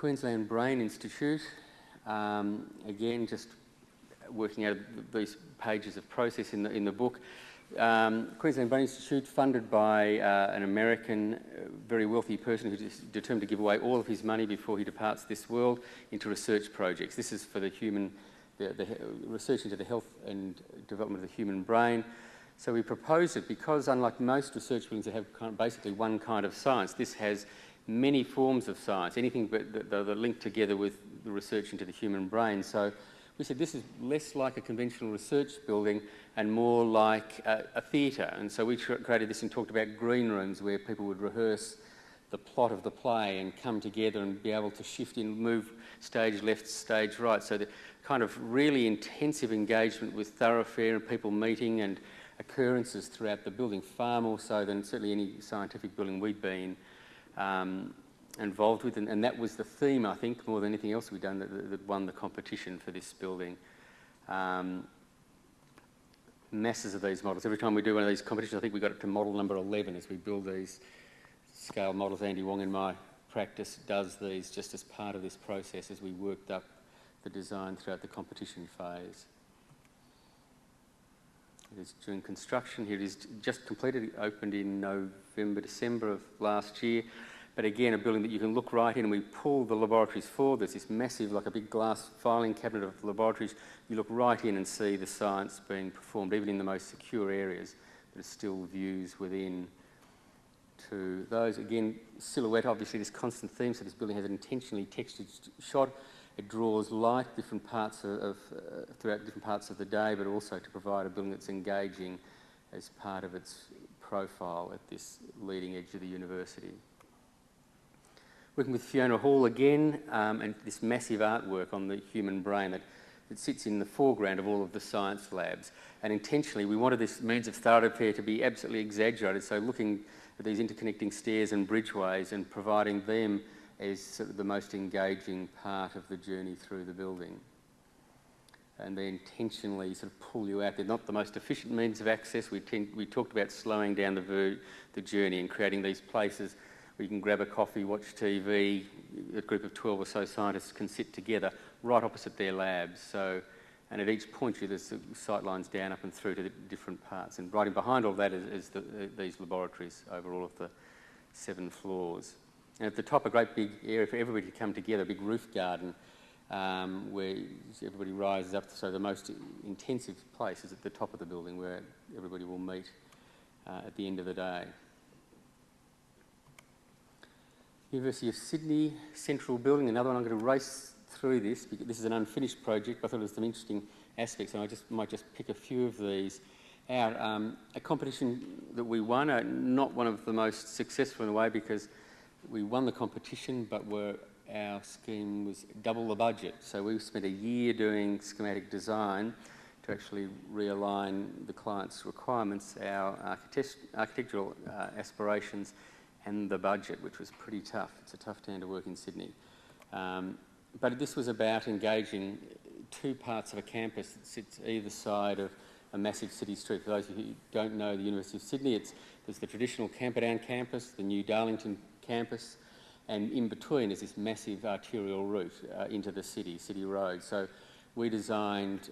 Queensland Brain Institute, again, just working out of these pages of process in the book. Queensland Brain Institute, funded by an American, very wealthy person who's determined to give away all of his money before he departs this world into research projects. This is for the research into the health and development of the human brain. So we proposed it because, unlike most research buildings that have basically one kind of science, this has many forms of science, anything but that are linked together with the research into the human brain. So we said this is less like a conventional research building and more like a theatre. And so we created this and talked about green rooms where people would rehearse the plot of the play and come together and be able to shift in, move stage left, stage right. So the kind of really intensive engagement with thoroughfare and people meeting and occurrences throughout the building, far more so than certainly any scientific building we'd been involved with. And that was the theme, I think, more than anything else we'd done that won the competition for this building. Masses of these models. Every time we do one of these competitions, I think we got up to model number 11 as we build these scale models. Andy Wong in my practice does these just as part of this process as we worked up the design throughout the competition phase. It is during construction. Here it is just completed. It opened in November, December of last year. But again, a building that you can look right in, and we pull the laboratories forward. There's this massive, like a big glass filing cabinet of laboratories. You look right in and see the science being performed, even in the most secure areas. There's still views within to those. Again, silhouette, obviously this constant theme, so this building has an intentionally textured shot. It draws light different parts throughout different parts of the day, but also to provide a building that's engaging as part of its profile at this leading edge of the university. Working with Fiona Hall again, and this massive artwork on the human brain that sits in the foreground of all of the science labs. And intentionally, we wanted this means of thoroughfare to be absolutely exaggerated, so looking at these interconnecting stairs and bridgeways and providing them as sort of the most engaging part of the journey through the building. And they intentionally sort of pull you out. They're not the most efficient means of access. We talked about slowing down the journey and creating these places where you can grab a coffee, watch TV, a group of 12 or so scientists can sit together right opposite their labs. So, and at each point there's the sight lines down, up and through to the different parts. And right in behind all that is these laboratories over all of the 7 floors. And at the top, a great big area for everybody to come together, a big roof garden where everybody rises up. So the most intensive place is at the top of the building where everybody will meet at the end of the day. University of Sydney Central Building, another one. I'm going to race through this because this is an unfinished project, but I thought there was some interesting aspects, and I might just pick a few of these out. A competition that we won, not one of the most successful in a way because we won the competition, but our scheme was double the budget. So we spent a year doing schematic design to actually realign the client's requirements, our architectural aspirations, and the budget, which was pretty tough. It's a tough town to work in Sydney. But this was about engaging 2 parts of a campus that sits either side of a massive city street. For those of you who don't know the University of Sydney, there's the traditional Camperdown campus, the new Darlington campus, and in between is this massive arterial route into the city road. So we designed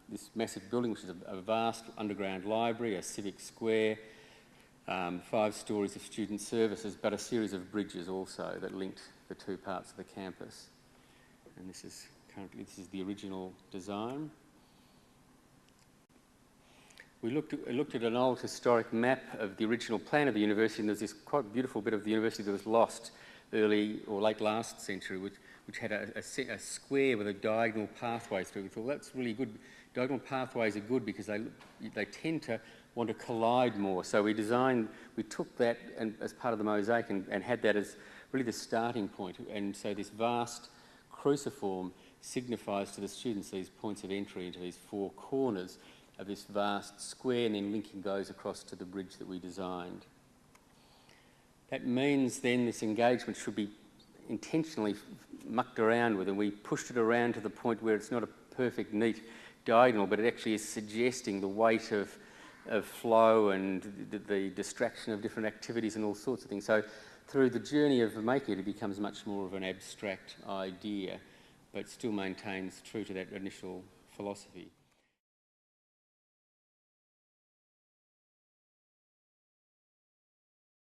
this massive building, which is a vast underground library, a civic square, 5 stories of student services, but a series of bridges also that linked the 2 parts of the campus. And this is the original design. We looked at an old historic map of the original plan of the university, and there's this quite beautiful bit of the university that was lost early or late last century, which had a square with a diagonal pathway through. We thought that's really good. Diagonal pathways are good because they tend to want to collide more. So we took that as part of the mosaic and had that as really the starting point. And so this vast cruciform signifies to the students these points of entry into these 4 corners of this vast square, and then linking those across to the bridge that we designed. That means then this engagement should be intentionally mucked around with, and we pushed it around to the point where it's not a perfect, neat diagonal, but it actually is suggesting the weight of flow and the distraction of different activities and all sorts of things. So through the journey of making it, it becomes much more of an abstract idea, but still maintains true to that initial philosophy.